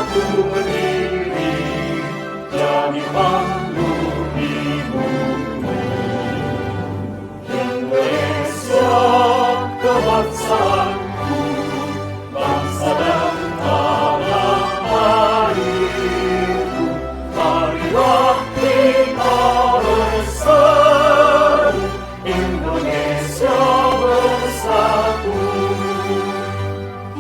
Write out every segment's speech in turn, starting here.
satu berdiri, jadi makhluk di bumi. Indonesia kebangsaanku, bangsa dan tanah airku, marilah kita bersatu, Indonesia bersatu.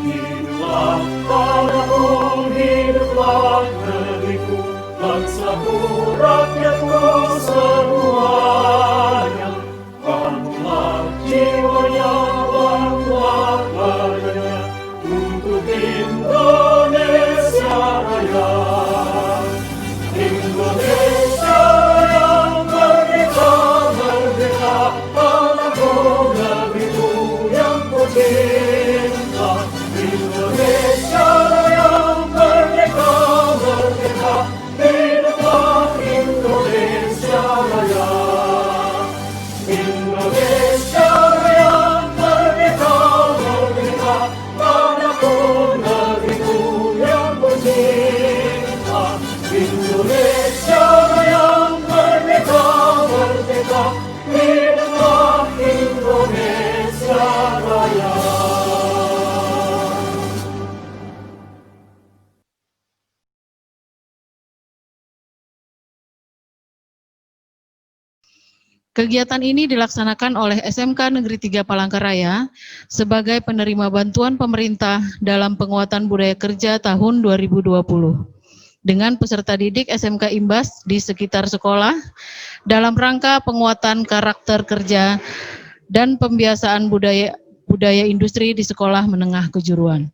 Hiduplah tanahku, hiduplah negeriku, bangsaku, rakyatku semuanya. Bangunlah jiwanya, bangunlah badannya, untuk Indonesia Raya. Indonesia yang merdeka, merdeka, tanahku, negeriku yang ku cinta. Indonesia yang merdeka, merdeka, hiduplah Indonesia Raya. Indonesia yang merdeka, merdeka, tanahku, negeriku yang ku cinta. Indonesia yang merdeka, merdeka, hiduplah Indonesia Raya. Kegiatan ini dilaksanakan oleh SMK Negeri 3 Palangkaraya sebagai penerima bantuan pemerintah dalam penguatan budaya kerja tahun 2020 dengan peserta didik SMK Imbas di sekitar sekolah dalam rangka penguatan karakter kerja dan pembiasaan budaya industri di sekolah menengah kejuruan.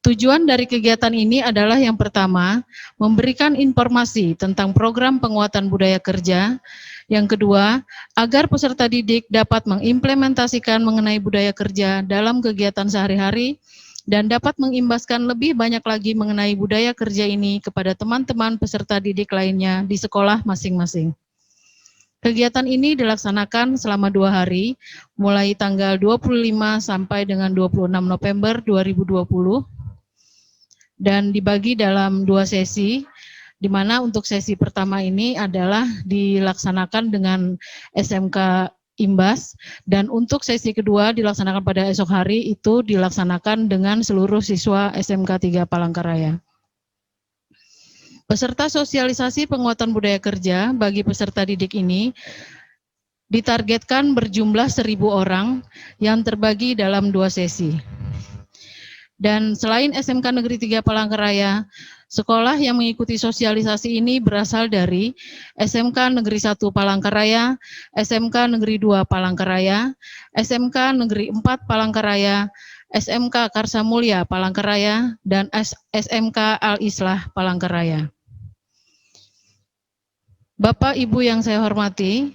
Tujuan dari kegiatan ini adalah yang pertama, memberikan informasi tentang program penguatan budaya kerja. Yang kedua, agar peserta didik dapat mengimplementasikan mengenai budaya kerja dalam kegiatan sehari-hari dan dapat mengimbaskan lebih banyak lagi mengenai budaya kerja ini kepada teman-teman peserta didik lainnya di sekolah masing-masing. Kegiatan ini dilaksanakan selama 2 hari, mulai tanggal 25 sampai dengan 26 November 2020, dan dibagi dalam 2 sesi, di mana untuk sesi pertama ini adalah dilaksanakan dengan SMK Imbas, dan untuk sesi kedua dilaksanakan pada esok hari itu dilaksanakan dengan seluruh siswa SMK 3 Palangkaraya. Peserta sosialisasi penguatan budaya kerja bagi peserta didik ini ditargetkan berjumlah 1.000 orang yang terbagi dalam 2 sesi. Dan selain SMK Negeri 3 Palangkaraya, sekolah yang mengikuti sosialisasi ini berasal dari SMK Negeri 1 Palangkaraya, SMK Negeri 2 Palangkaraya, SMK Negeri 4 Palangkaraya, SMK Karsa Mulia Palangkaraya, dan SMK Al-Islah Palangkaraya. Bapak Ibu yang saya hormati,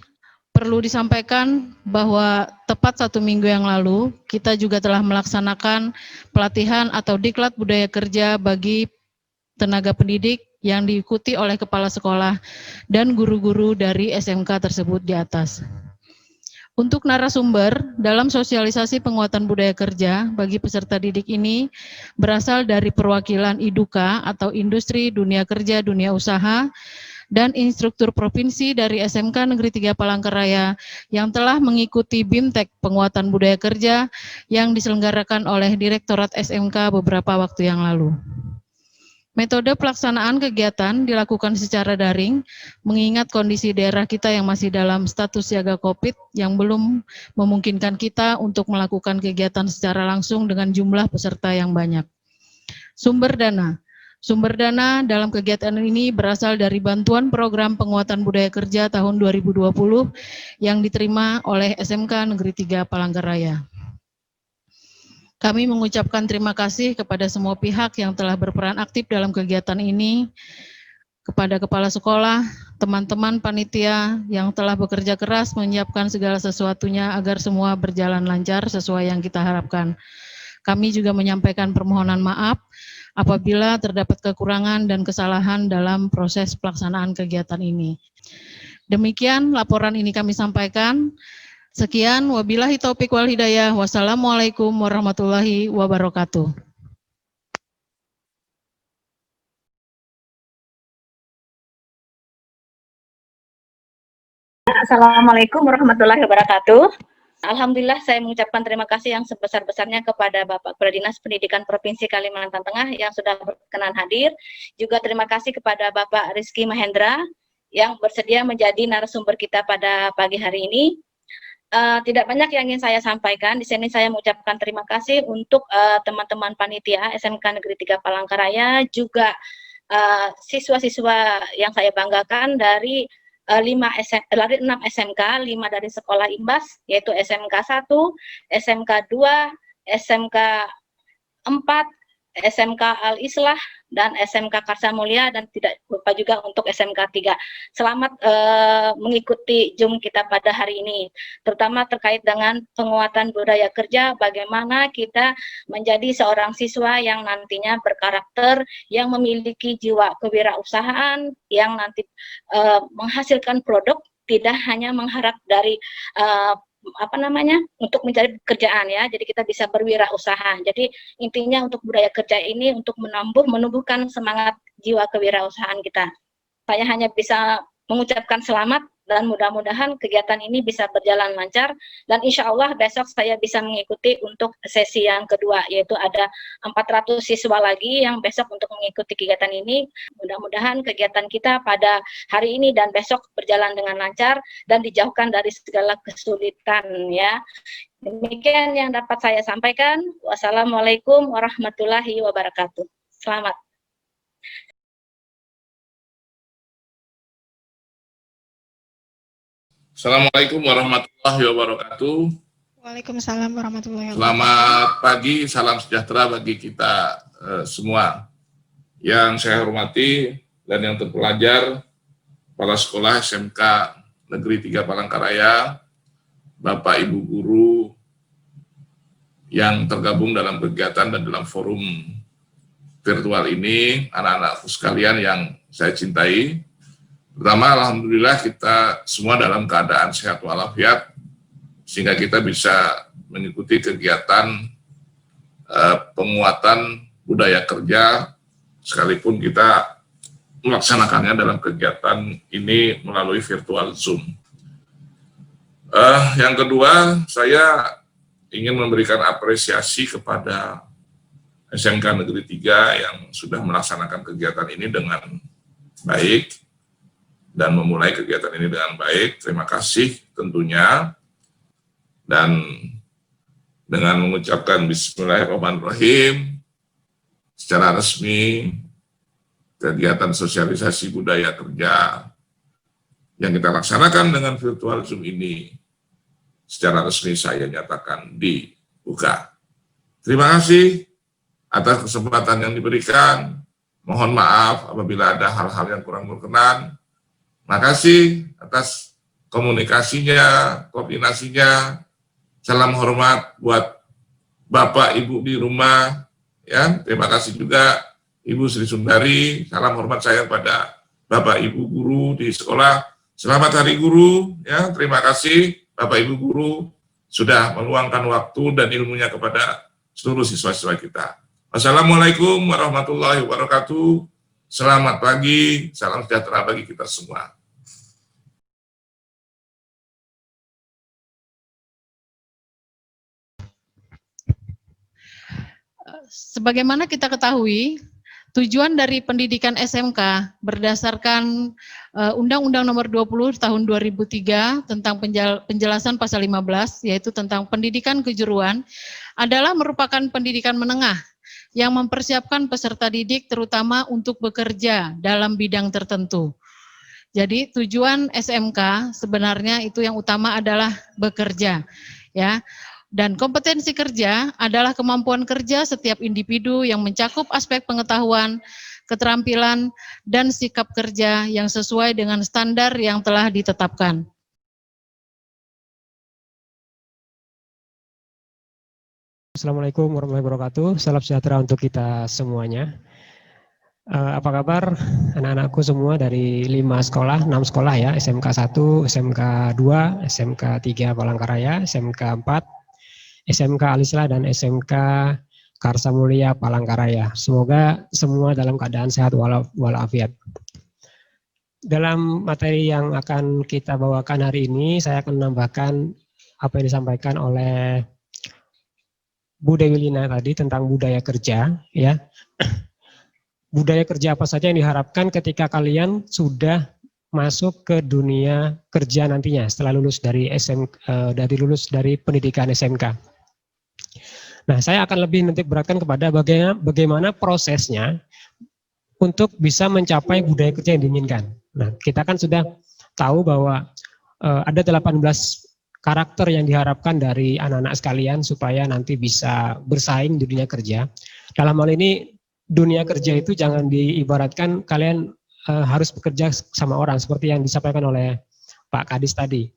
perlu disampaikan bahwa tepat 1 minggu yang lalu, kita juga telah melaksanakan pelatihan atau diklat budaya kerja bagi tenaga pendidik yang diikuti oleh kepala sekolah dan guru-guru dari SMK tersebut di atas. Untuk narasumber dalam sosialisasi penguatan budaya kerja bagi peserta didik ini berasal dari perwakilan IDUKA atau Industri Dunia Kerja Dunia Usaha, dan instruktur provinsi dari SMK Negeri 3 Palangkaraya yang telah mengikuti BIMTEK penguatan budaya kerja yang diselenggarakan oleh Direktorat SMK beberapa waktu yang lalu. Metode pelaksanaan kegiatan dilakukan secara daring, mengingat kondisi daerah kita yang masih dalam status siaga COVID yang belum memungkinkan kita untuk melakukan kegiatan secara langsung dengan jumlah peserta yang banyak. Sumber dana. Sumber dana dalam kegiatan ini berasal dari bantuan program penguatan budaya kerja tahun 2020 yang diterima oleh SMK Negeri 3 Palangkaraya. Kami mengucapkan terima kasih kepada semua pihak yang telah berperan aktif dalam kegiatan ini, kepada kepala sekolah, teman-teman panitia yang telah bekerja keras menyiapkan segala sesuatunya agar semua berjalan lancar sesuai yang kita harapkan. Kami juga menyampaikan permohonan maaf apabila terdapat kekurangan dan kesalahan dalam proses pelaksanaan kegiatan ini. Demikian laporan ini kami sampaikan. Sekian, wabillahi taufiq wal hidayah. Wassalamualaikum warahmatullahi wabarakatuh. Assalamualaikum warahmatullahi wabarakatuh. Alhamdulillah saya mengucapkan terima kasih yang sebesar-besarnya kepada Bapak Kepala Dinas Pendidikan Provinsi Kalimantan Tengah yang sudah berkenan hadir. Juga terima kasih kepada Bapak Rizky Mahendra yang bersedia menjadi narasumber kita pada pagi hari ini. Tidak banyak yang ingin saya sampaikan. Di sini saya mengucapkan terima kasih untuk teman-teman panitia SMK Negeri 3 Palangkaraya, juga siswa-siswa yang saya banggakan dari 6 SMK, 5 dari sekolah Imbas, yaitu SMK 1, SMK 2, SMK 4, SMK Al-Islah, dan SMK Karsa Mulia, dan tidak lupa juga untuk SMK 3. Selamat mengikuti Zoom kita pada hari ini, terutama terkait dengan penguatan budaya kerja, bagaimana kita menjadi seorang siswa yang nantinya berkarakter, yang memiliki jiwa kewirausahaan, yang nanti menghasilkan produk, tidak hanya mengharap dari untuk mencari pekerjaan ya. Jadi kita bisa berwirausaha. Jadi intinya untuk budaya kerja ini untuk menumbuhkan semangat jiwa kewirausahaan kita. Saya hanya bisa mengucapkan selamat dan mudah-mudahan kegiatan ini bisa berjalan lancar, dan insya Allah besok saya bisa mengikuti untuk sesi yang kedua, yaitu ada 400 siswa lagi yang besok untuk mengikuti kegiatan ini. Mudah-mudahan kegiatan kita pada hari ini dan besok berjalan dengan lancar dan dijauhkan dari segala kesulitan ya. Demikian yang dapat saya sampaikan. Wassalamualaikum warahmatullahi wabarakatuh. Selamat. Assalamualaikum warahmatullahi wabarakatuh. Waalaikumsalam warahmatullahi wabarakatuh. Selamat pagi, salam sejahtera bagi kita semua. Yang saya hormati dan yang terpelajar, kepala sekolah SMK Negeri 3 Palangkaraya, Bapak Ibu guru yang tergabung dalam kegiatan dan dalam forum virtual ini, anak-anakku sekalian yang saya cintai. Pertama, alhamdulillah kita semua dalam keadaan sehat walafiat, sehingga kita bisa mengikuti kegiatan penguatan budaya kerja, sekalipun kita melaksanakannya dalam kegiatan ini melalui virtual Zoom. Yang kedua, saya ingin memberikan apresiasi kepada SMK Negeri 3 yang sudah melaksanakan kegiatan ini dengan baik, dan memulai kegiatan ini dengan baik. Terima kasih tentunya. Dan dengan mengucapkan Bismillahirrahmanirrahim, secara resmi, kegiatan sosialisasi budaya kerja yang kita laksanakan dengan virtual Zoom ini, secara resmi saya nyatakan dibuka. Terima kasih atas kesempatan yang diberikan. Mohon maaf apabila ada hal-hal yang kurang berkenan. Makasih atas komunikasinya, koordinasinya. Salam hormat buat Bapak Ibu di rumah, ya. Terima kasih juga Ibu Sri Sundari. Salam hormat saya pada Bapak Ibu guru di sekolah. Selamat Hari Guru, ya. Terima kasih Bapak Ibu guru sudah meluangkan waktu dan ilmunya kepada seluruh siswa-siswa kita. Wassalamualaikum warahmatullahi wabarakatuh. Selamat pagi, salam sejahtera bagi kita semua. Sebagaimana kita ketahui, tujuan dari pendidikan SMK berdasarkan Undang-Undang Nomor 20 Tahun 2003 tentang penjelasan pasal 15, yaitu tentang pendidikan kejuruan, adalah merupakan pendidikan menengah yang mempersiapkan peserta didik terutama untuk bekerja dalam bidang tertentu. Jadi tujuan SMK sebenarnya itu yang utama adalah bekerja, ya. Dan kompetensi kerja adalah kemampuan kerja setiap individu yang mencakup aspek pengetahuan, keterampilan, dan sikap kerja yang sesuai dengan standar yang telah ditetapkan. Assalamualaikum warahmatullahi wabarakatuh. Salam sejahtera untuk kita semuanya. Apa kabar anak-anakku semua dari 6 sekolah ya, SMK 1, SMK 2, SMK 3 Palangkaraya, SMK 4, SMK Al-Islah, dan SMK Karsa Mulia Palangkaraya. Semoga semua dalam keadaan sehat walafiat. dalam materi yang akan kita bawakan hari ini, saya akan menambahkan apa yang disampaikan oleh Bu Dewi Lina tadi tentang budaya kerja, ya. Budaya kerja apa saja yang diharapkan ketika kalian sudah masuk ke dunia kerja nantinya setelah lulus dari lulus dari pendidikan SMK. Nah, saya akan lebih menitik beratkan kepada bagaimana prosesnya untuk bisa mencapai budaya kerja yang diinginkan. Nah, kita kan sudah tahu bahwa ada 18 karakter yang diharapkan dari anak-anak sekalian supaya nanti bisa bersaing di dunia kerja. Dalam hal ini, dunia kerja itu jangan diibaratkan kalian harus bekerja sama orang, seperti yang disampaikan oleh Pak Kadis tadi.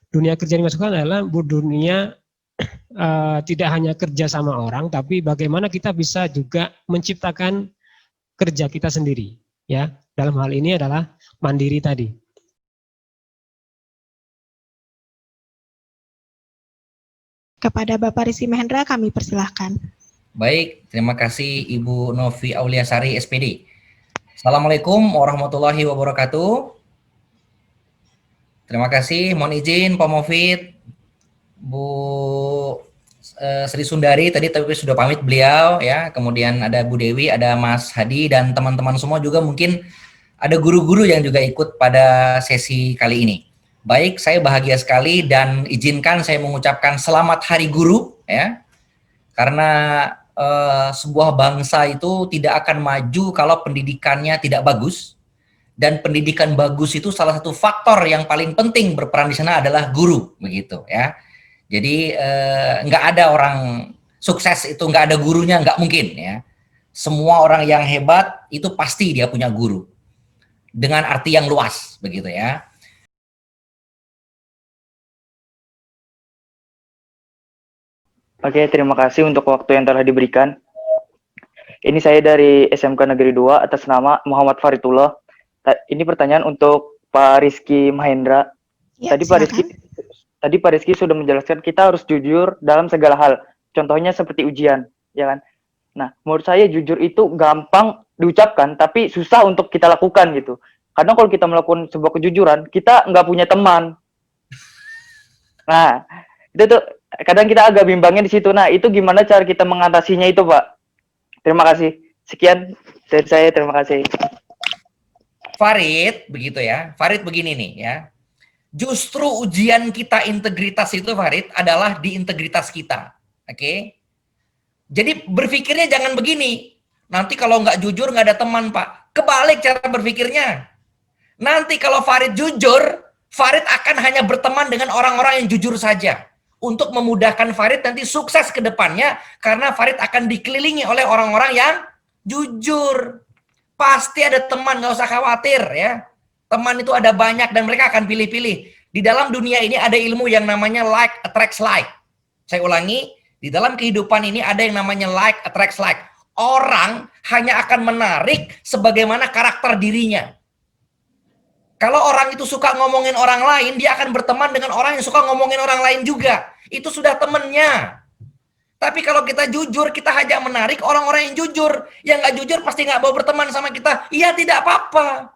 Dunia kerja yang dimasukkan adalah dunia tidak hanya kerja sama orang, tapi bagaimana kita bisa juga menciptakan kerja kita sendiri, ya. Dalam hal ini adalah mandiri tadi. Kepada Bapak Rizky Mahendra kami persilahkan. Baik, terima kasih Ibu Novi Auliasari SPD. Assalamualaikum warahmatullahi wabarakatuh. Terima kasih, mohon izin Pak Mofid, Bu Sri Sundari tadi tapi sudah pamit beliau ya. Kemudian ada Bu Dewi, ada Mas Hadi dan teman-teman semua juga, mungkin ada guru-guru yang juga ikut pada sesi kali ini. Baik, saya bahagia sekali dan izinkan saya mengucapkan selamat Hari Guru ya. Karena sebuah bangsa itu tidak akan maju kalau pendidikannya tidak bagus. Dan pendidikan bagus itu salah satu faktor yang paling penting berperan di sana adalah guru, begitu ya. Jadi nggak ada orang sukses itu nggak ada gurunya, nggak mungkin ya. Semua orang yang hebat itu pasti dia punya guru dengan arti yang luas, begitu ya. Oke, terima kasih untuk waktu yang telah diberikan. Ini saya dari SMK Negeri 2 atas nama Muhammad Faridullah. Ini pertanyaan untuk Pak Rizky Mahendra. Ya, Tadi Pak Rizky sudah menjelaskan kita harus jujur dalam segala hal. Contohnya seperti ujian, ya kan? Nah, menurut saya jujur itu gampang diucapkan, tapi susah untuk kita lakukan gitu. Karena kalau kita melakukan sebuah kejujuran, kita nggak punya teman. Nah, itu tuh kadang kita agak bimbangnya di situ. Nah, itu gimana cara kita mengatasinya itu, Pak? Terima kasih. Sekian dari saya, terima kasih. Farid, begitu ya. Farid begini nih ya. Justru ujian kita integritas itu, Farid, adalah di integritas kita. Oke? Jadi berpikirnya jangan begini. Nanti kalau nggak jujur nggak ada teman, Pak. Kebalik cara berpikirnya. Nanti kalau Farid jujur, Farid akan hanya berteman dengan orang-orang yang jujur saja. Untuk memudahkan Farid nanti sukses ke depannya, karena Farid akan dikelilingi oleh orang-orang yang jujur. Pasti ada teman, nggak usah khawatir ya. Teman itu ada banyak dan mereka akan pilih-pilih. Di dalam dunia ini ada ilmu yang namanya like attracts like. Saya ulangi, di dalam kehidupan ini ada yang namanya like attracts like. Orang hanya akan menarik sebagaimana karakter dirinya. Kalau orang itu suka ngomongin orang lain, dia akan berteman dengan orang yang suka ngomongin orang lain juga. Itu sudah temennya. Tapi kalau kita jujur, kita hanya menarik orang-orang yang jujur. Yang nggak jujur pasti nggak mau berteman sama kita. Iya, tidak apa-apa.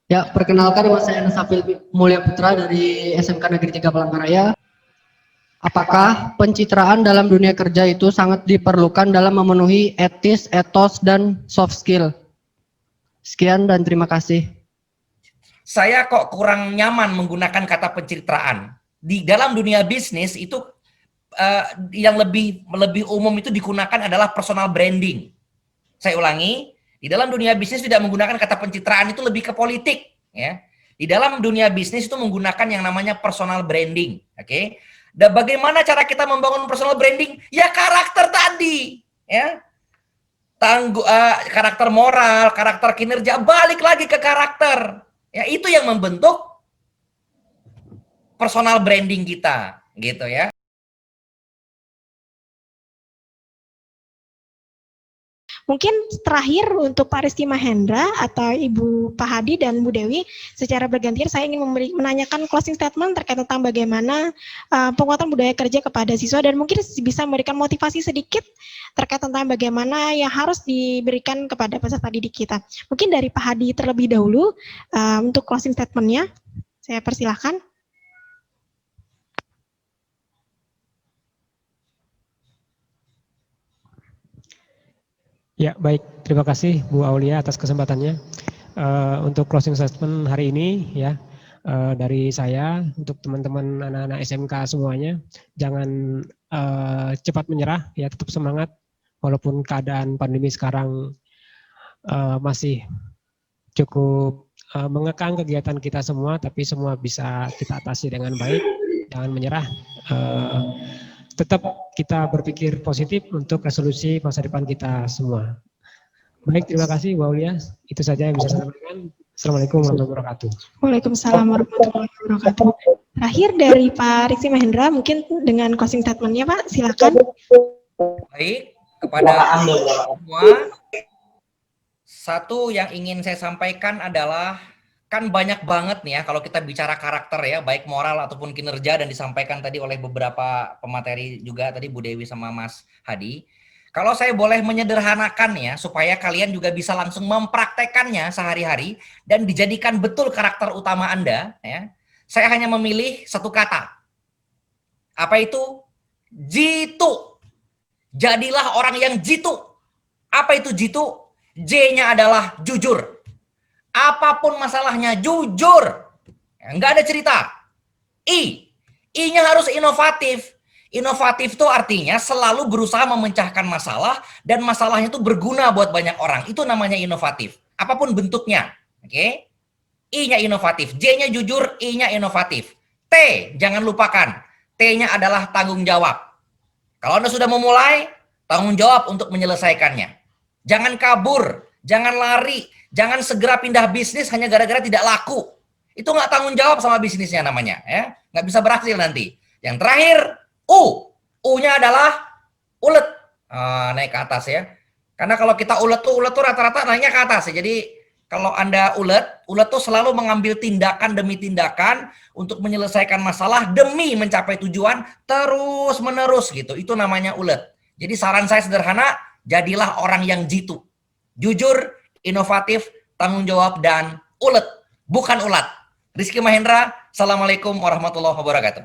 Ya, perkenalkan nama saya Nasafil Mulia Putra dari SMK Negeri 3 Palangkaraya. Apakah pencitraan dalam dunia kerja itu sangat diperlukan dalam memenuhi etis, etos, dan soft skill? Sekian dan terima kasih. Saya kok kurang nyaman menggunakan kata pencitraan. Di dalam dunia bisnis itu yang lebih umum itu digunakan adalah personal branding. Saya ulangi, di dalam dunia bisnis tidak menggunakan kata pencitraan, itu lebih ke politik. Ya. Di dalam dunia bisnis itu menggunakan yang namanya personal branding. Oke. Dan bagaimana cara kita membangun personal branding? Ya karakter tadi. Ya. Karakter moral, karakter kinerja, balik lagi ke karakter. Ya, itu yang membentuk personal branding kita, gitu ya. Mungkin terakhir untuk Pak Rizky Mahendra atau Ibu Pak Hadi dan Bu Dewi, secara bergantian saya ingin menanyakan closing statement terkait tentang bagaimana penguatan budaya kerja kepada siswa, dan mungkin bisa memberikan motivasi sedikit terkait tentang bagaimana yang harus diberikan kepada peserta didik kita. Mungkin dari Pak Hadi terlebih dahulu untuk closing statement-nya, saya persilahkan. Ya, baik. Terima kasih Bu Aulia atas kesempatannya. Untuk closing statement hari ini ya, dari saya untuk teman-teman anak-anak SMK semuanya, jangan cepat menyerah ya, tetap semangat walaupun keadaan pandemi sekarang masih cukup mengekang kegiatan kita semua, tapi semua bisa kita atasi dengan baik. Jangan menyerah. Tetap kita berpikir positif untuk resolusi masa depan kita semua. Baik, terima kasih Bu Aulia. Itu saja yang bisa saya sampaikan. Assalamualaikum warahmatullahi wabarakatuh. Waalaikumsalam warahmatullahi wabarakatuh. Terakhir dari Pak Rizky Mahendra, mungkin dengan closing statement-nya Pak, silakan. Baik, kepada semua, satu yang ingin saya sampaikan adalah, kan banyak banget nih ya kalau kita bicara karakter ya, baik moral ataupun kinerja, dan disampaikan tadi oleh beberapa pemateri juga tadi Bu Dewi sama Mas Hadi. Kalau saya boleh menyederhanakan ya, supaya kalian juga bisa langsung mempraktekannya sehari-hari dan dijadikan betul karakter utama Anda ya. Saya hanya memilih satu kata. Apa itu? Jitu. Jadilah orang yang jitu. Apa itu jitu? J-nya adalah jujur. Apapun masalahnya, jujur. Nggak ada cerita. I-nya harus inovatif. Inovatif itu artinya selalu berusaha memecahkan masalah, dan masalahnya itu berguna buat banyak orang. Itu namanya inovatif. Apapun bentuknya. Oke? I-nya inovatif. J-nya jujur, I-nya inovatif. T, jangan lupakan. T-nya adalah tanggung jawab. Kalau Anda sudah memulai, tanggung jawab untuk menyelesaikannya. Jangan kabur, jangan lari. Jangan segera pindah bisnis hanya gara-gara tidak laku. Itu nggak tanggung jawab sama bisnisnya namanya. Ya. Nggak bisa berhasil nanti. Yang terakhir, U. U-nya adalah ulet. Naik ke atas ya. Karena kalau kita ulet tuh rata-rata naiknya ke atas ya. Jadi kalau Anda ulet tuh selalu mengambil tindakan demi tindakan untuk menyelesaikan masalah demi mencapai tujuan terus menerus gitu. Itu namanya ulet. Jadi saran saya sederhana, jadilah orang yang jitu. Jujur, inovatif, tanggung jawab, dan ulet, bukan ulat. Rizky Mahendra, Assalamualaikum warahmatullahi wabarakatuh.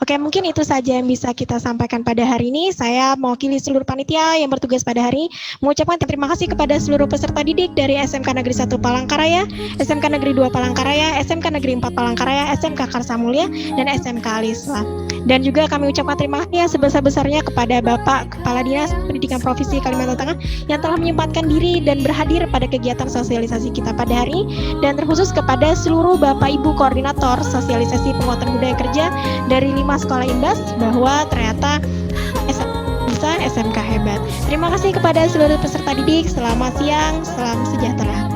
Oke, mungkin itu saja yang bisa kita sampaikan pada hari ini. Saya mewakili seluruh panitia yang bertugas pada hari ini mengucapkan terima kasih kepada seluruh peserta didik dari SMK Negeri 1 Palangkaraya, SMK Negeri 2 Palangkaraya, SMK Negeri 4 Palangkaraya, SMK Karsa Mulia, dan SMK Alisla. Dan juga kami ucapkan terima kasih sebesar-besarnya kepada Bapak Kepala Dinas Pendidikan Provinsi Kalimantan Tengah yang telah menyempatkan diri dan berhadir pada kegiatan sosialisasi kita pada hari ini, dan terkhusus kepada seluruh Bapak Ibu Koordinator Sosialisasi Penguatan Budaya Kerja dari 5 sekolah Imbas, bahwa ternyata bisa SMK hebat. Terima kasih kepada seluruh peserta didik. Selamat siang, salam sejahtera.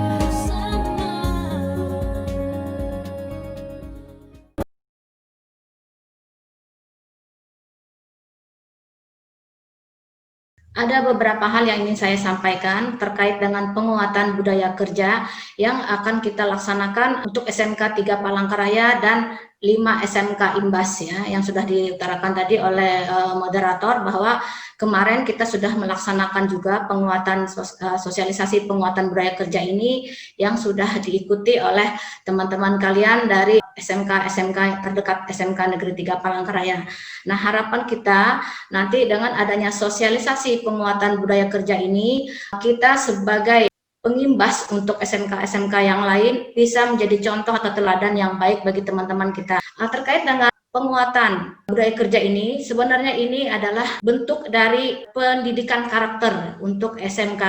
Ada beberapa hal yang ingin saya sampaikan terkait dengan penguatan budaya kerja yang akan kita laksanakan untuk SMK 3 Palangkaraya dan 5 SMK Imbas ya, yang sudah diutarakan tadi oleh moderator bahwa kemarin kita sudah melaksanakan juga penguatan sosialisasi penguatan budaya kerja ini yang sudah diikuti oleh teman-teman kalian dari SMK terdekat SMK Negeri 3 Palangkaraya. Nah, harapan kita nanti dengan adanya sosialisasi penguatan budaya kerja ini, kita sebagai pengimbas untuk SMK-SMK yang lain bisa menjadi contoh atau teladan yang baik bagi teman-teman kita. Terkait dengan penguatan budaya kerja ini, sebenarnya ini adalah bentuk dari pendidikan karakter untuk SMK.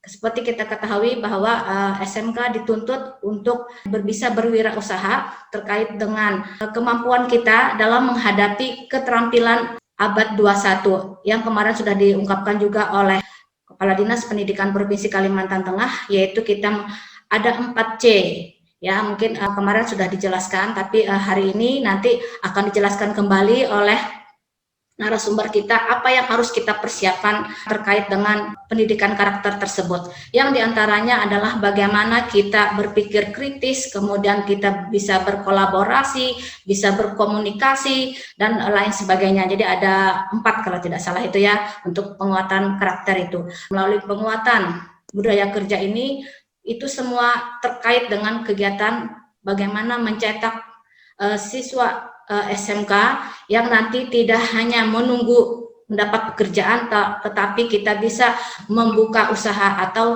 Seperti kita ketahui bahwa SMK dituntut untuk bisa berwirausaha terkait dengan kemampuan kita dalam menghadapi keterampilan abad 21 yang kemarin sudah diungkapkan juga oleh Kepala Dinas Pendidikan Provinsi Kalimantan Tengah, yaitu kita ada 4C. Ya, mungkin kemarin sudah dijelaskan, tapi hari ini nanti akan dijelaskan kembali oleh narasumber kita apa yang harus kita persiapkan terkait dengan pendidikan karakter tersebut. Yang diantaranya adalah bagaimana kita berpikir kritis, kemudian kita bisa berkolaborasi, bisa berkomunikasi, dan lain sebagainya. Jadi ada 4 kalau tidak salah itu ya untuk penguatan karakter itu. Melalui penguatan budaya kerja ini, itu semua terkait dengan kegiatan bagaimana mencetak siswa SMK yang nanti tidak hanya menunggu mendapat pekerjaan, tetapi kita bisa membuka usaha atau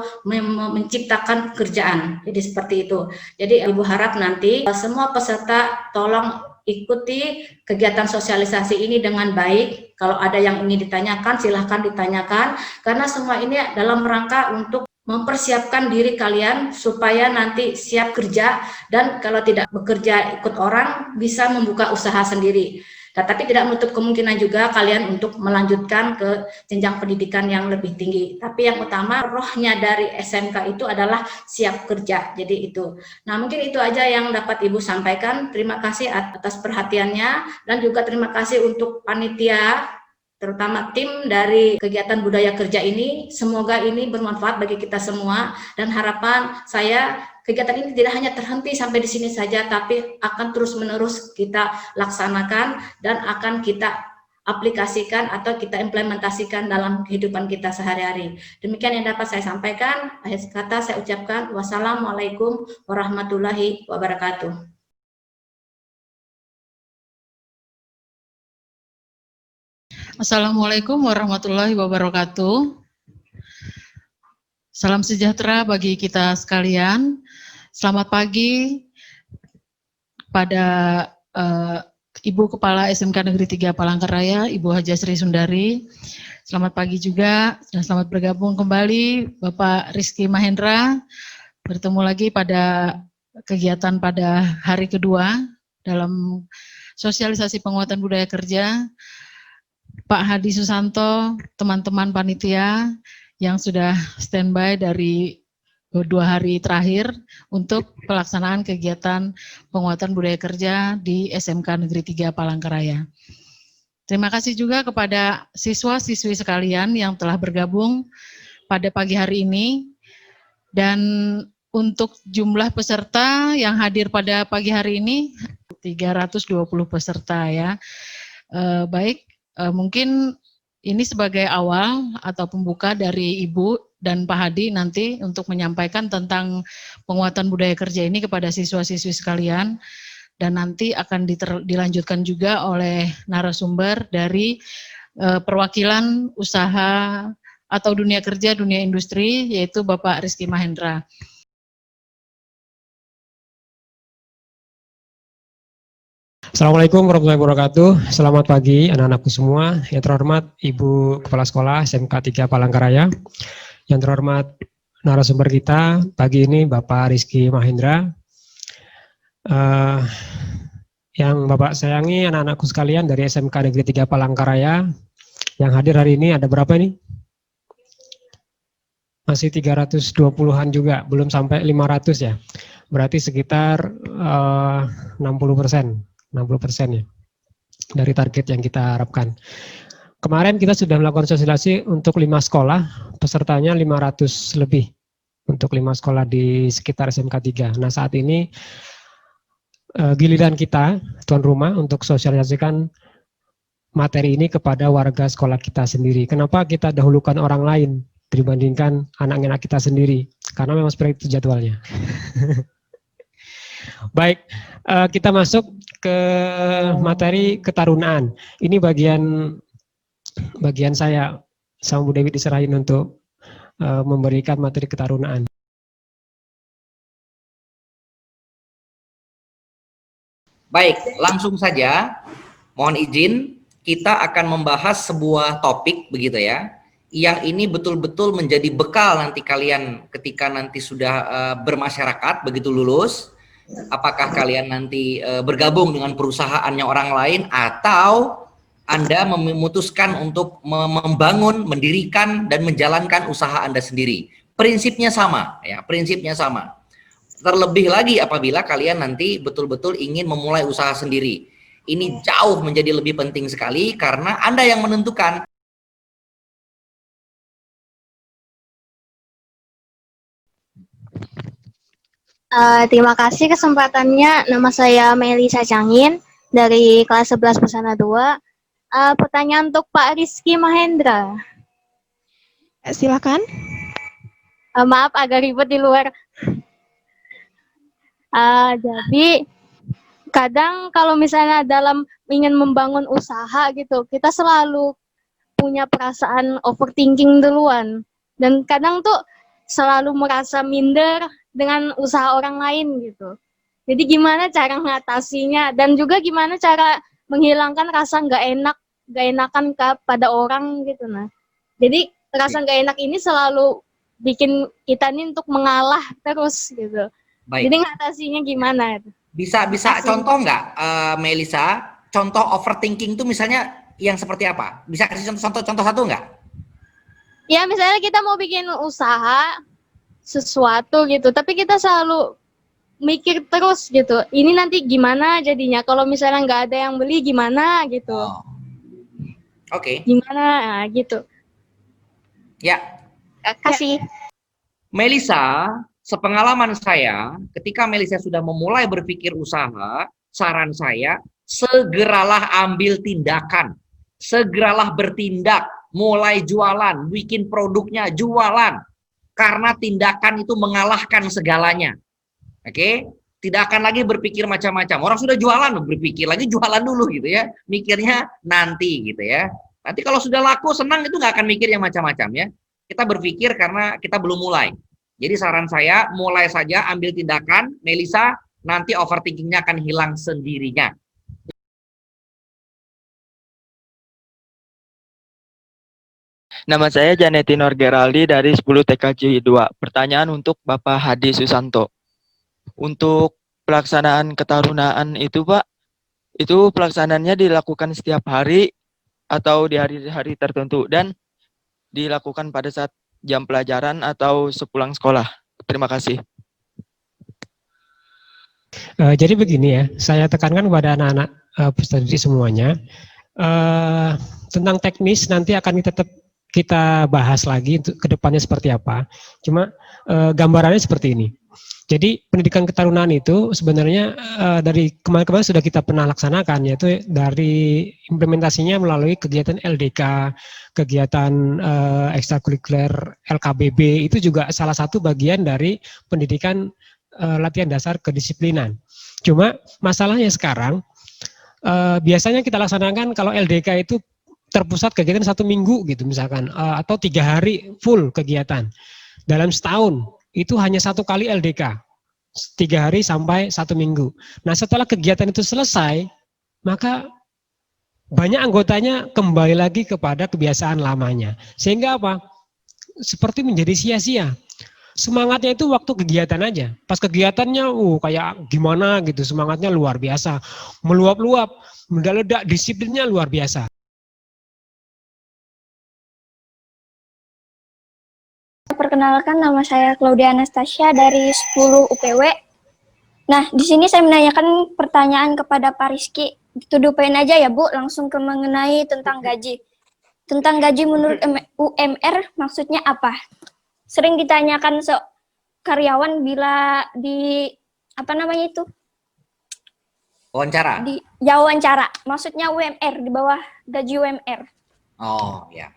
menciptakan pekerjaan. Jadi seperti itu. Jadi Ibu harap nanti semua peserta tolong ikuti kegiatan sosialisasi ini dengan baik. Kalau ada yang ingin ditanyakan, silahkan ditanyakan, karena semua ini dalam rangka untuk mempersiapkan diri kalian supaya nanti siap kerja, dan kalau tidak bekerja ikut orang bisa membuka usaha sendiri. Tetapi tidak menutup kemungkinan juga kalian untuk melanjutkan ke jenjang pendidikan yang lebih tinggi. Tapi yang utama rohnya dari SMK itu adalah siap kerja. Jadi itu. Nah, mungkin itu aja yang dapat Ibu sampaikan. Terima kasih atas perhatiannya, dan juga terima kasih untuk panitia, terutama tim dari kegiatan budaya kerja ini. Semoga ini bermanfaat bagi kita semua, dan harapan saya kegiatan ini tidak hanya terhenti sampai di sini saja, tapi akan terus-menerus kita laksanakan dan akan kita aplikasikan atau kita implementasikan dalam kehidupan kita sehari-hari. Demikian yang dapat saya sampaikan. Akhir kata saya ucapkan wassalamualaikum warahmatullahi wabarakatuh. Assalamualaikum warahmatullahi wabarakatuh. Salam sejahtera bagi kita sekalian. Selamat pagi pada Ibu Kepala SMK Negeri 3 Palangkaraya, Ibu Haja Sri Sundari. Selamat pagi juga dan selamat bergabung kembali Bapak Rizky Mahendra. Bertemu lagi pada kegiatan pada hari kedua dalam sosialisasi penguatan budaya kerja. Pak Hadi Susanto, teman-teman panitia yang sudah standby dari 2 hari terakhir untuk pelaksanaan kegiatan penguatan budaya kerja di SMK Negeri 3 Palangkaraya. Terima kasih juga kepada siswa-siswi sekalian yang telah bergabung pada pagi hari ini, dan untuk jumlah peserta yang hadir pada pagi hari ini 320 peserta ya. Baik. Mungkin ini sebagai awal atau pembuka dari Ibu dan Pak Hadi nanti untuk menyampaikan tentang penguatan budaya kerja ini kepada siswa-siswi sekalian, dan nanti akan dilanjutkan juga oleh narasumber dari perwakilan usaha atau dunia kerja, dunia industri, yaitu Bapak Rizky Mahendra. Assalamualaikum warahmatullahi wabarakatuh. Selamat pagi anak-anakku semua. Yang terhormat Ibu Kepala Sekolah SMK 3 Palangkaraya. Yang terhormat narasumber kita pagi ini Bapak Rizky Mahendra. Yang Bapak sayangi anak-anakku sekalian dari SMK Negeri 3 Palangkaraya. Yang hadir hari ini ada berapa nih? Masih 320-an juga, belum sampai 500 ya. Berarti sekitar 60%. 60% ya dari target yang kita harapkan. Kemarin kita sudah melakukan sosialisasi untuk 5 sekolah, pesertanya 500 lebih untuk 5 sekolah di sekitar SMK 3. Nah, saat ini giliran kita tuan rumah untuk sosialisasikan materi ini kepada warga sekolah kita sendiri. Kenapa kita dahulukan orang lain dibandingkan anak-anak kita sendiri? Karena memang seperti itu jadwalnya. Baik, kita masuk ke materi ketarunaan. Ini bagian saya sama Bu Dewi diserahin untuk memberikan materi ketarunaan. Baik, langsung saja. Mohon izin, kita akan membahas sebuah topik begitu ya, yang ini betul-betul menjadi bekal nanti kalian ketika nanti sudah bermasyarakat begitu lulus. Apakah kalian nanti bergabung dengan perusahaannya orang lain, atau Anda memutuskan untuk membangun, mendirikan, dan menjalankan usaha Anda sendiri. Prinsipnya sama, ya, prinsipnya sama. Terlebih lagi apabila kalian nanti betul-betul ingin memulai usaha sendiri. Ini jauh menjadi lebih penting sekali karena Anda yang menentukan. Terima kasih kesempatannya. Nama saya Melisa Cangin dari kelas 11 Busana 2. Pertanyaan untuk Pak Rizky Mahendra. Silakan. Maaf agak ribet di luar. Jadi kadang kalau misalnya dalam ingin membangun usaha gitu, kita selalu punya perasaan overthinking duluan. Dan kadang tuh selalu merasa minder dengan usaha orang lain gitu. Jadi gimana cara mengatasinya dan juga gimana cara menghilangkan rasa nggak enakan pada orang gitu. Nah, jadi rasa nggak enak ini selalu bikin kita nih untuk mengalah terus gitu. Baik. Jadi ngatasinya gimana? Bisa contoh nggak, Melisa? Contoh overthinking itu misalnya yang seperti apa? Bisa kasih contoh satu nggak? Ya misalnya kita mau bikin usaha sesuatu gitu, tapi kita selalu mikir terus gitu. Ini nanti gimana jadinya? Kalau misalnya nggak ada yang beli gimana gitu? Oke. Gimana gitu? Ya. Kasih. Melisa, sepengalaman saya, ketika Melisa sudah memulai berpikir usaha, saran saya, segeralah ambil tindakan. Segeralah bertindak, mulai jualan, bikin produknya, jualan. Karena tindakan itu mengalahkan segalanya. Oke? Tidak akan lagi berpikir macam-macam. Orang sudah jualan, berpikir lagi jualan dulu gitu ya. Mikirnya nanti gitu ya. Nanti kalau sudah laku, senang itu nggak akan mikir yang macam-macam ya. Kita berpikir karena kita belum mulai. Jadi saran saya, mulai saja ambil tindakan, Melisa, nanti overthinkingnya akan hilang sendirinya. Nama saya Janetinor Geraldi dari 10 TKJ 2. Pertanyaan untuk Bapak Hadi Susanto. Untuk pelaksanaan ketarunaan itu Pak, itu pelaksanaannya dilakukan setiap hari atau di hari-hari tertentu dan dilakukan pada saat jam pelajaran atau sepulang sekolah. Terima kasih. Jadi begini ya, saya tekankan kepada anak-anak peserta didik semuanya, tentang teknis nanti akan kita bahas lagi untuk kedepannya seperti apa. Cuma gambarannya seperti ini. Jadi pendidikan ketarunaan itu sebenarnya dari kemarin-kemarin sudah kita pernah laksanakan, yaitu dari implementasinya melalui kegiatan LDK, kegiatan ekstrakurikuler LKBB, itu juga salah satu bagian dari pendidikan latihan dasar kedisiplinan. Cuma masalahnya sekarang, biasanya kita laksanakan kalau LDK itu terpusat kegiatan 1 minggu gitu misalkan, atau 3 hari full kegiatan. Dalam setahun itu hanya 1 kali LDK, 3 hari sampai 1 minggu. Nah setelah kegiatan itu selesai, maka banyak anggotanya kembali lagi kepada kebiasaan lamanya. Sehingga apa? Seperti menjadi sia-sia. Semangatnya itu waktu kegiatan aja. Pas kegiatannya kayak gimana gitu, semangatnya luar biasa. Meluap-luap, meledak, disiplinnya luar biasa. Perkenalkan, nama saya Claudia Anastasia dari 10 UPW. Nah, di sini saya menanyakan pertanyaan kepada Pak Rizky. To the point aja ya Bu, langsung ke mengenai tentang gaji. Tentang gaji menurut UMR maksudnya apa? Sering ditanyakan karyawan bila di apa namanya itu? Wawancara. Wawancara. Maksudnya UMR di bawah gaji UMR. Oh ya,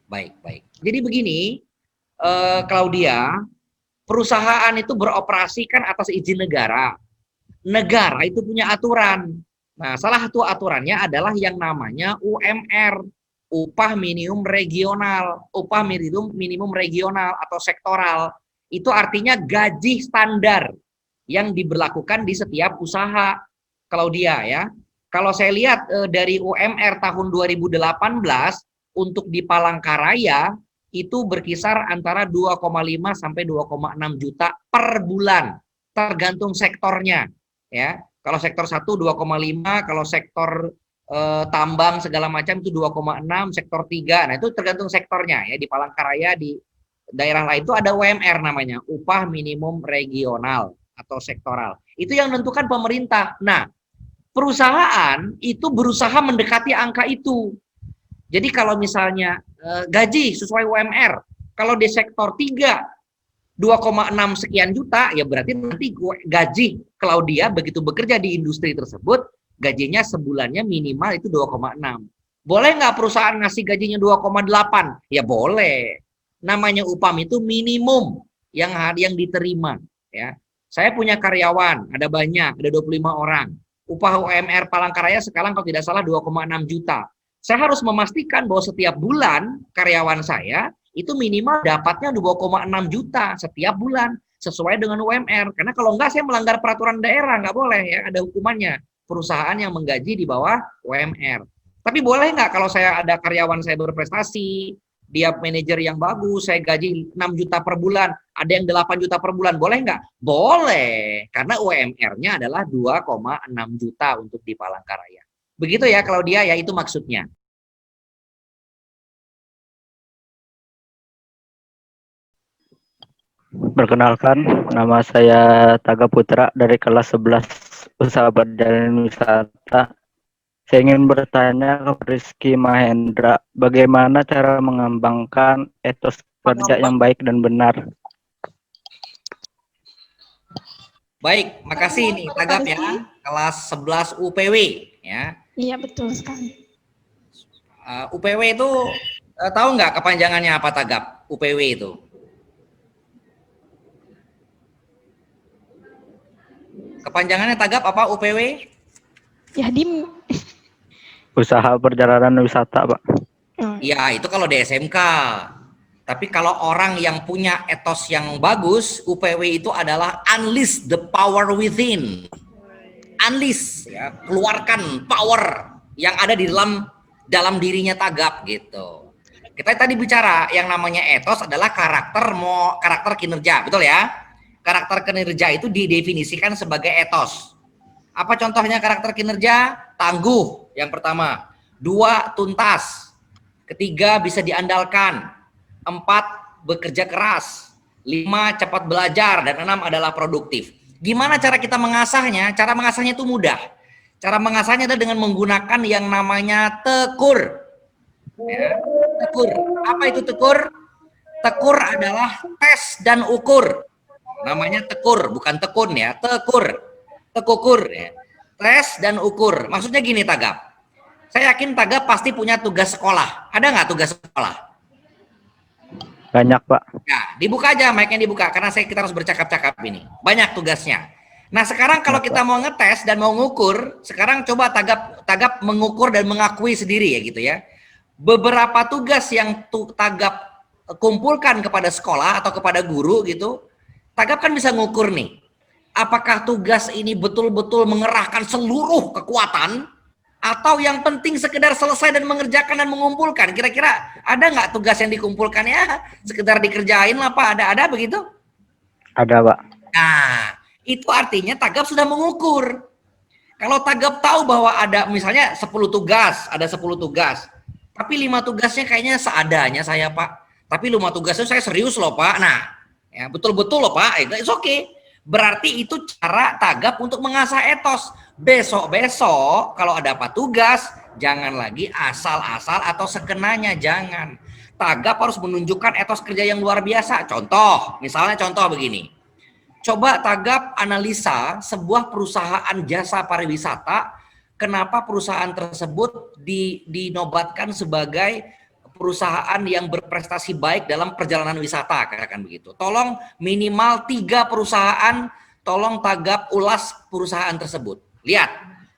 baik. Jadi begini, Claudia, perusahaan itu beroperasi kan atas izin negara. Negara itu punya aturan. Nah, salah satu aturannya adalah yang namanya UMR, upah minimum regional, upah minimum regional atau sektoral. Itu artinya gaji standar yang diberlakukan di setiap usaha, Claudia ya. Kalau saya lihat dari UMR tahun 2018 untuk di Palangkaraya itu berkisar antara 2,5 sampai 2,6 juta per bulan, tergantung sektornya ya. Kalau sektor 1 2,5, kalau sektor tambang segala macam itu 2,6, sektor 3. Nah, itu tergantung sektornya ya. Di Palangkaraya, di daerah lain itu ada UMR namanya, upah minimum regional atau sektoral. Itu yang menentukan pemerintah. Nah, perusahaan itu berusaha mendekati angka itu. Jadi kalau misalnya gaji sesuai UMR, kalau di sektor 3 2,6 sekian juta, ya berarti nanti gaji Claudia begitu bekerja di industri tersebut, gajinya sebulannya minimal itu 2,6. Boleh nggak perusahaan ngasih gajinya 2,8? Ya boleh. Namanya upam itu minimum yang diterima. Ya. Saya punya karyawan, ada banyak, ada 25 orang. Upah UMR Palangkaraya sekarang kalau tidak salah 2,6 juta. Saya harus memastikan bahwa setiap bulan karyawan saya itu minimal dapatnya 2,6 juta setiap bulan sesuai dengan UMR. Karena kalau enggak saya melanggar peraturan daerah, nggak boleh ya, ada hukumannya. Perusahaan yang menggaji di bawah UMR. Tapi boleh nggak kalau saya ada karyawan saya berprestasi, dia manajer yang bagus, saya gaji 6 juta per bulan, ada yang 8 juta per bulan, boleh nggak? Boleh, karena UMR-nya adalah 2,6 juta untuk di Palangkaraya. Begitu ya kalau dia, ya itu maksudnya. Perkenalkan, nama saya Taga Putra dari kelas 11 Usaha Perjalanan Wisata. Saya ingin bertanya ke Rizky Mahendra, bagaimana cara mengembangkan etos kerja yang baik dan benar? Baik, makasih nih Tagap ya, kelas 11 UPW ya. Iya, betul sekali. UPW itu tahu nggak kepanjangannya apa Tagap? UPW itu? Kepanjangannya Tagap apa UPW? Ya, Usaha Perjalanan Wisata, Pak. Ya, itu kalau di SMK. Tapi kalau orang yang punya etos yang bagus, UPW itu adalah unleash the power within. Unleash, ya, keluarkan power yang ada di dalam dirinya Tagap gitu. Kita tadi bicara yang namanya etos adalah karakter kinerja, betul ya? Karakter kinerja itu didefinisikan sebagai etos. Apa contohnya karakter kinerja? Tangguh, yang pertama. 2, tuntas. Ketiga, bisa diandalkan. 4, bekerja keras. 5, cepat belajar. Dan 6 adalah produktif. Gimana cara kita mengasahnya? Cara mengasahnya itu mudah. Cara mengasahnya adalah dengan menggunakan yang namanya tekur. Ya, tekur. Apa itu tekur? Tekur adalah tes dan ukur. Namanya tekur, bukan tekun ya. Tekur. Tekukur ya. Tes dan ukur. Maksudnya gini Tagap. Saya yakin Tagap pasti punya tugas sekolah. Ada nggak tugas sekolah? Banyak, Pak. Ya, dibuka aja mic-nya dibuka karena kita harus bercakap-cakap ini. Banyak tugasnya. Nah, sekarang kalau kita mau ngetes dan mau ngukur, sekarang coba Tagap mengukur dan mengakui sendiri ya gitu ya. Beberapa tugas yang Tagap kumpulkan kepada sekolah atau kepada guru gitu, Tagap kan bisa ngukur nih. Apakah tugas ini betul-betul mengerahkan seluruh kekuatan atau yang penting sekedar selesai dan mengerjakan dan mengumpulkan? Kira-kira ada nggak tugas yang dikumpulkan ya sekedar dikerjain lah Pak? Ada begitu? Ada, Pak. Nah, itu artinya Tagap sudah mengukur. Kalau Tagap tahu bahwa ada misalnya 10 tugas, ada 10 tugas. Tapi 5 tugasnya kayaknya seadanya saya Pak. Tapi 5 tugasnya saya serius loh Pak. Nah, ya betul-betul loh Pak. It's okay. Berarti itu cara Tagap untuk mengasah etos. Besok-besok kalau ada apa tugas, jangan lagi asal-asal atau sekenanya, jangan. Tagap harus menunjukkan etos kerja yang luar biasa. Misalnya contoh begini. Coba Tagap analisa sebuah perusahaan jasa pariwisata, kenapa perusahaan tersebut dinobatkan sebagai perusahaan yang berprestasi baik dalam perjalanan wisata, katakan begitu. Tolong minimal 3 perusahaan, tolong Tagap ulas perusahaan tersebut. Lihat,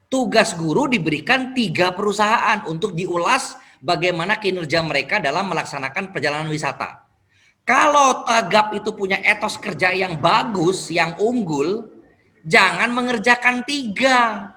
tugas guru diberikan 3 perusahaan untuk diulas bagaimana kinerja mereka dalam melaksanakan perjalanan wisata. Kalau Tagap itu punya etos kerja yang bagus, yang unggul, jangan mengerjakan 3.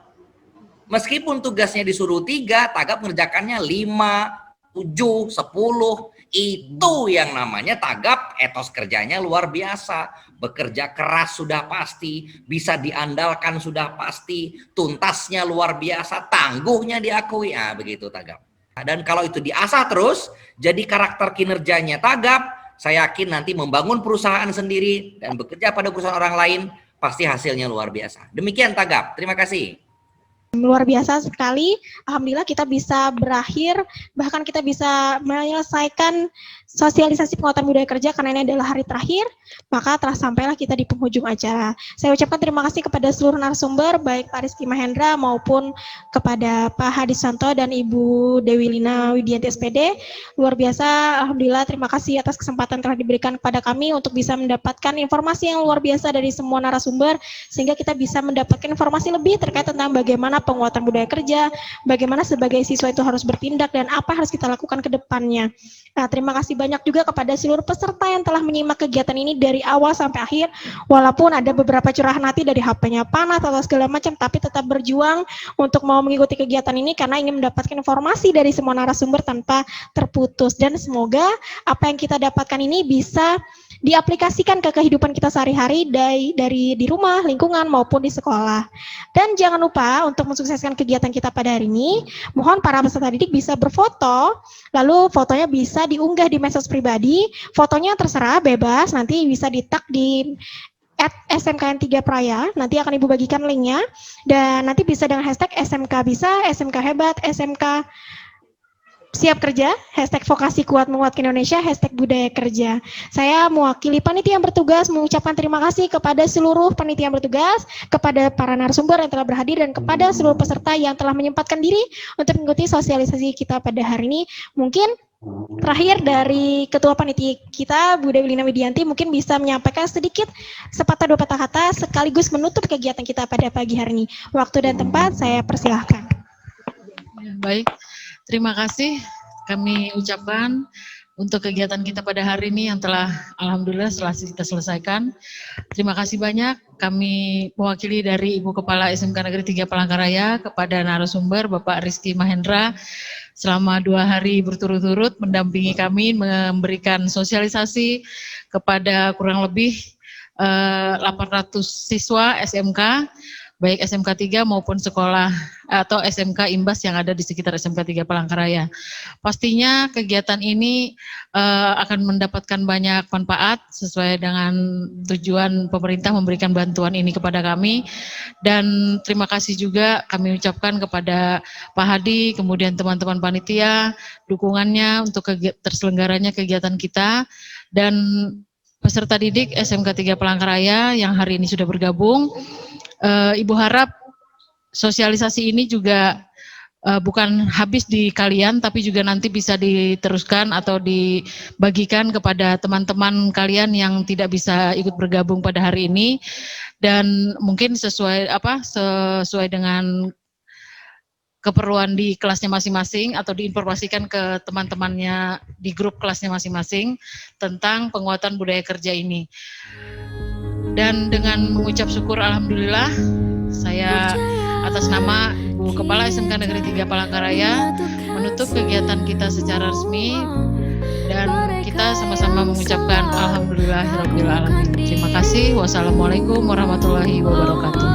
Meskipun tugasnya disuruh 3, Tagap mengerjakannya 5, 7, 10, itu yang namanya Tagap etos kerjanya luar biasa. Bekerja keras sudah pasti, bisa diandalkan sudah pasti, tuntasnya luar biasa, tangguhnya diakui. Begitu Tagap. Dan kalau itu diasah terus, jadi karakter kinerjanya Tagap, saya yakin nanti membangun perusahaan sendiri dan bekerja pada perusahaan orang lain, pasti hasilnya luar biasa. Demikian Tagap, terima kasih. Luar biasa sekali, alhamdulillah kita bisa berakhir, bahkan kita bisa menyelesaikan sosialisasi penguatan budaya kerja karena ini adalah hari terakhir, maka telah sampailah kita di penghujung acara. Saya ucapkan terima kasih kepada seluruh narasumber, baik Pak Rizky Mahendra maupun kepada Pak Hadi Susanto dan Ibu Dewi Lina Widianti SPD. Luar biasa, alhamdulillah terima kasih atas kesempatan telah diberikan kepada kami untuk bisa mendapatkan informasi yang luar biasa dari semua narasumber, sehingga kita bisa mendapatkan informasi lebih terkait tentang bagaimana penguatan budaya kerja, bagaimana sebagai siswa itu harus bertindak, dan apa harus kita lakukan ke depannya. Nah, terima kasih banyak juga kepada seluruh peserta yang telah menyimak kegiatan ini dari awal sampai akhir, walaupun ada beberapa curahan hati dari HP-nya panas atau segala macam, tapi tetap berjuang untuk mau mengikuti kegiatan ini karena ingin mendapatkan informasi dari semua narasumber tanpa terputus. Dan semoga apa yang kita dapatkan ini bisa diaplikasikan ke kehidupan kita sehari-hari dari di rumah, lingkungan, maupun di sekolah. Dan jangan lupa untuk mensukseskan kegiatan kita pada hari ini, mohon para peserta didik bisa berfoto, lalu fotonya bisa diunggah di medsos pribadi, fotonya terserah, bebas, nanti bisa di-tag di @SMKN 3 Praya, nanti akan Ibu bagikan linknya, dan nanti bisa dengan hashtag SMK bisa, SMK hebat, SMK siap kerja, hashtag vokasi kuat menguatkan Indonesia, hashtag budaya kerja. Saya mewakili panitia yang bertugas mengucapkan terima kasih kepada seluruh panitia yang bertugas, kepada para narasumber yang telah berhadir, dan kepada seluruh peserta yang telah menyempatkan diri untuk mengikuti sosialisasi kita pada hari ini. Mungkin terakhir dari Ketua Panitia kita, Bu Dewi Lina Widianti, mungkin bisa menyampaikan sedikit sepatah dua patah kata sekaligus menutup kegiatan kita pada pagi hari ini. Waktu dan tempat saya persilahkan. Baik. Terima kasih kami ucapkan untuk kegiatan kita pada hari ini yang telah alhamdulillah setelah kita selesaikan. Terima kasih banyak kami mewakili dari Ibu Kepala SMK Negeri 3 Palangkaraya kepada narasumber Bapak Rizky Mahendra selama 2 hari berturut-turut mendampingi kami memberikan sosialisasi kepada kurang lebih 800 siswa SMK, baik SMK 3 maupun sekolah atau SMK Imbas yang ada di sekitar SMK 3 Palangkaraya. Pastinya kegiatan ini akan mendapatkan banyak manfaat sesuai dengan tujuan pemerintah memberikan bantuan ini kepada kami. Dan terima kasih juga kami ucapkan kepada Pak Hadi, kemudian teman-teman panitia, dukungannya untuk terselenggaranya kegiatan kita, dan peserta didik SMK 3 Palangkaraya yang hari ini sudah bergabung. Ibu harap sosialisasi ini juga bukan habis di kalian, tapi juga nanti bisa diteruskan atau dibagikan kepada teman-teman kalian yang tidak bisa ikut bergabung pada hari ini, dan mungkin sesuai dengan keperluan di kelasnya masing-masing atau diinformasikan ke teman-temannya di grup kelasnya masing-masing tentang penguatan budaya kerja ini. Dan dengan mengucap syukur alhamdulillah, saya atas nama Bu Kepala SMK Negeri 3 Palangkaraya menutup kegiatan kita secara resmi, dan kita sama-sama mengucapkan alhamdulillahirabbil alamin. Terima kasih. Wassalamualaikum warahmatullahi wabarakatuh.